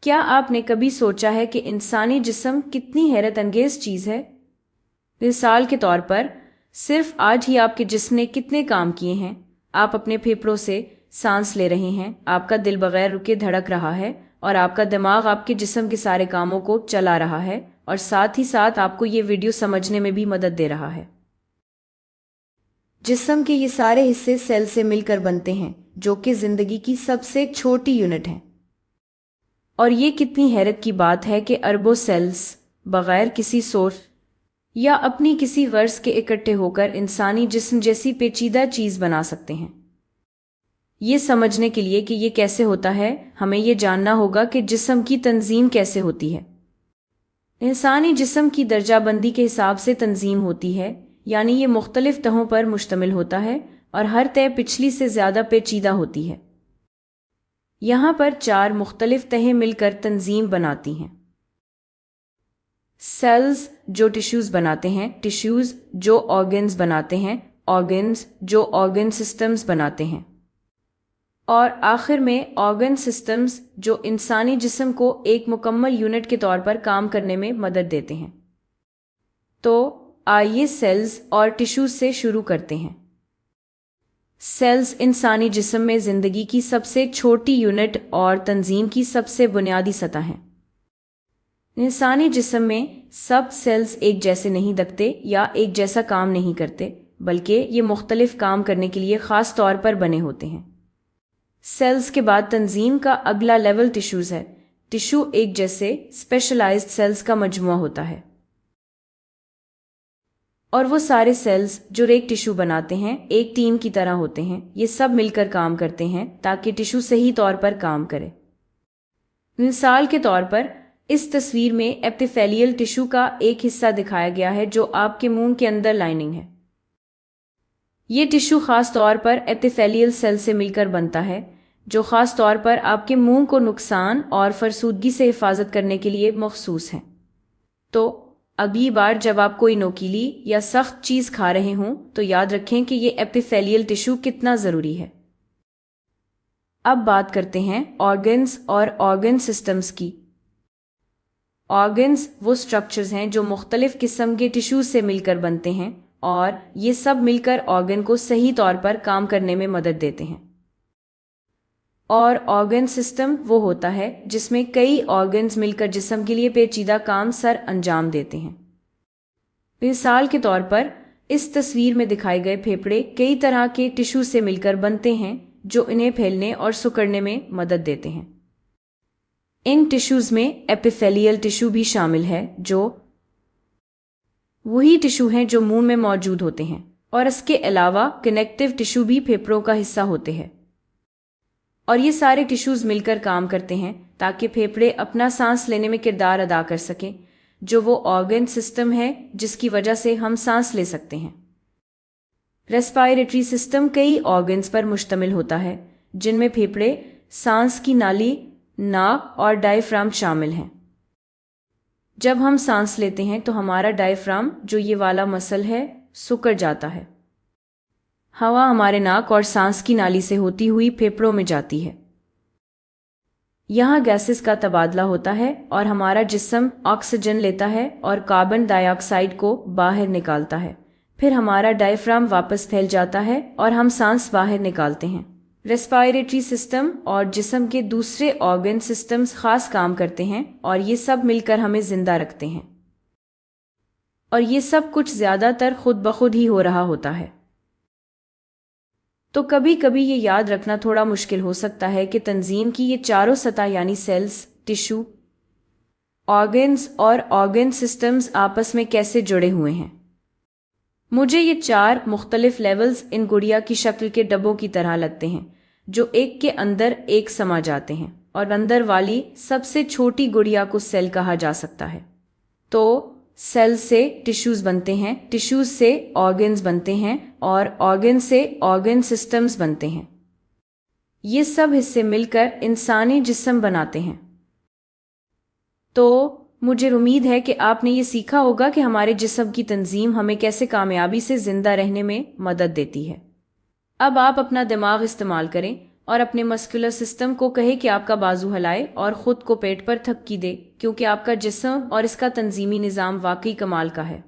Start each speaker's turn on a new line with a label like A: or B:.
A: کیا آپ نے کبھی سوچا ہے کہ انسانی جسم کتنی حیرت انگیز چیز ہے؟ مثال کے طور پر، صرف آج ہی آپ کے جسم نے کتنے کام کیے ہیں۔ آپ اپنے پھیپھڑوں سے سانس لے رہے ہیں، آپ کا دل بغیر رکے دھڑک رہا ہے، اور آپ کا دماغ آپ کے جسم کے سارے کاموں کو چلا رہا ہے، اور ساتھ ہی ساتھ آپ کو یہ ویڈیو سمجھنے میں بھی مدد دے رہا ہے۔ جسم کے یہ سارے حصے سیل سے مل کر بنتے ہیں، جو کہ زندگی کی سب سے چھوٹی یونٹ ہیں۔ اور یہ کتنی حیرت کی بات ہے کہ اربوں سیلز بغیر کسی سوچ یا اپنی کسی غرض کے اکٹھے ہو کر انسانی جسم جیسی پیچیدہ چیز بنا سکتے ہیں۔ یہ سمجھنے کے لیے کہ یہ کیسے ہوتا ہے، ہمیں یہ جاننا ہوگا کہ جسم کی تنظیم کیسے ہوتی ہے۔ انسانی جسم کی درجہ بندی کے حساب سے تنظیم ہوتی ہے، یعنی یہ مختلف تہوں پر مشتمل ہوتا ہے، اور ہر تہہ پچھلی سے زیادہ پیچیدہ ہوتی ہے۔ یہاں پر 4 مختلف تہیں مل کر تنظیم بناتی ہیں۔ سیلز جو ٹیشوز بناتے ہیں، ٹیشوز جو آرگنز بناتے ہیں، آرگنز جو آرگن سسٹمز بناتے ہیں، اور آخر میں آرگن سسٹمز جو انسانی جسم کو ایک مکمل یونٹ کے طور پر کام کرنے میں مدد دیتے ہیں۔ تو آئیے سیلز اور ٹیشوز سے شروع کرتے ہیں۔ سیلز انسانی جسم میں زندگی کی سب سے چھوٹی یونٹ اور تنظیم کی سب سے بنیادی سطح ہیں۔ انسانی جسم میں سب سیلز ایک جیسے نہیں دکھتے یا ایک جیسا کام نہیں کرتے، بلکہ یہ مختلف کام کرنے کے لیے خاص طور پر بنے ہوتے ہیں۔ سیلز کے بعد تنظیم کا اگلا لیول ٹیشوز ہے۔ ٹیشو ایک جیسے اسپیشلائزڈ سیلز کا مجموعہ ہوتا ہے، اور وہ سارے سیلز جو ایک ٹیشو بناتے ہیں ایک ٹیم کی طرح ہوتے ہیں۔ یہ سب مل کر کام کرتے ہیں تاکہ ٹیشو صحیح طور پر کام کرے۔ مثال کے طور پر، اس تصویر میں ایپیتھیلیل ٹیشو کا ایک حصہ دکھایا گیا ہے جو آپ کے منہ کے اندر لائننگ ہے۔ یہ ٹیشو خاص طور پر ایپیتھیلیل سیل سے مل کر بنتا ہے، جو خاص طور پر آپ کے منہ کو نقصان اور فرسودگی سے حفاظت کرنے کے لیے مخصوص ہیں۔ تو اگلی بار جب آپ کوئی نوکیلی یا سخت چیز کھا رہے ہوں تو یاد رکھیں کہ یہ ایپیتھیلیل ٹیشو کتنا ضروری ہے۔ اب بات کرتے ہیں آرگنز اور آرگن سسٹمز کی۔ آرگنز وہ سٹرکچرز ہیں جو مختلف قسم کے ٹیشوز سے مل کر بنتے ہیں، اور یہ سب مل کر آرگن کو صحیح طور پر کام کرنے میں مدد دیتے ہیں۔ اور آرگن سسٹم وہ ہوتا ہے جس میں کئی آرگنز مل کر جسم کے لیے پیچیدہ کام سر انجام دیتے ہیں۔ مثال کے طور پر، اس تصویر میں دکھائے گئے پھیپھڑے کئی طرح کے ٹیشو سے مل کر بنتے ہیں جو انہیں پھیلنے اور سکڑنے میں مدد دیتے ہیں۔ ان ٹیشوز میں ایپیتھیلیل ٹیشو بھی شامل ہے، جو وہی ٹیشو ہیں جو منہ میں موجود ہوتے ہیں، اور اس کے علاوہ کنیکٹیو ٹیشو بھی پھیپھڑوں کا حصہ ہوتے ہیں۔ اور یہ سارے ٹیشوز مل کر کام کرتے ہیں تاکہ پھیپھڑے اپنا سانس لینے میں کردار ادا کر سکیں، جو وہ آرگن سسٹم ہے جس کی وجہ سے ہم سانس لے سکتے ہیں۔ ریسپائریٹری سسٹم کئی آرگنز پر مشتمل ہوتا ہے، جن میں پھیپھڑے، سانس کی نالی، ناک اور ڈائفرام شامل ہیں۔ جب ہم سانس لیتے ہیں تو ہمارا ڈائفرام، جو یہ والا مسل ہے، سکڑ جاتا ہے۔ ہوا ہمارے ناک اور سانس کی نالی سے ہوتی ہوئی پھیپھڑوں میں جاتی ہے۔ یہاں گیسز کا تبادلہ ہوتا ہے اور ہمارا جسم آکسیجن لیتا ہے اور کاربن ڈائی آکسائیڈ کو باہر نکالتا ہے۔ پھر ہمارا ڈائفرام واپس پھیل جاتا ہے اور ہم سانس باہر نکالتے ہیں۔ ریسپائریٹری سسٹم اور جسم کے دوسرے آرگن سسٹمز خاص کام کرتے ہیں، اور یہ سب مل کر ہمیں زندہ رکھتے ہیں۔ اور یہ سب کچھ زیادہ تر خود بخود ہی ہو رہا ہوتا ہے۔ تو کبھی کبھی یہ یاد رکھنا تھوڑا مشکل ہو سکتا ہے کہ تنظیم کی یہ چاروں سطح یعنی سیلز، ٹیشو، آرگنز اور آرگن سسٹمز آپس میں کیسے جڑے ہوئے ہیں۔ مجھے یہ 4 مختلف لیولز ان گڑیا کی شکل کے ڈبوں کی طرح لگتے ہیں، جو ایک کے اندر ایک سما جاتے ہیں، اور اندر والی سب سے چھوٹی گڑیا کو سیل کہا جا سکتا ہے۔ تو سیل سے ٹیشوز بنتے ہیں، ٹیشوز سے آرگنز بنتے ہیں، اور آرگن سے آرگن سسٹمز بنتے ہیں۔ یہ سب حصے مل کر انسانی جسم بناتے ہیں۔ تو مجھے امید ہے کہ آپ نے یہ سیکھا ہوگا کہ ہمارے جسم کی تنظیم ہمیں کیسے کامیابی سے زندہ رہنے میں مدد دیتی ہے۔ اب آپ اپنا دماغ استعمال کریں اور اپنے مسکولر سسٹم کو کہے کہ آپ کا بازو ہلائے اور خود کو پیٹ پر تھپکی دے، کیونکہ آپ کا جسم اور اس کا تنظیمی نظام واقعی کمال کا ہے۔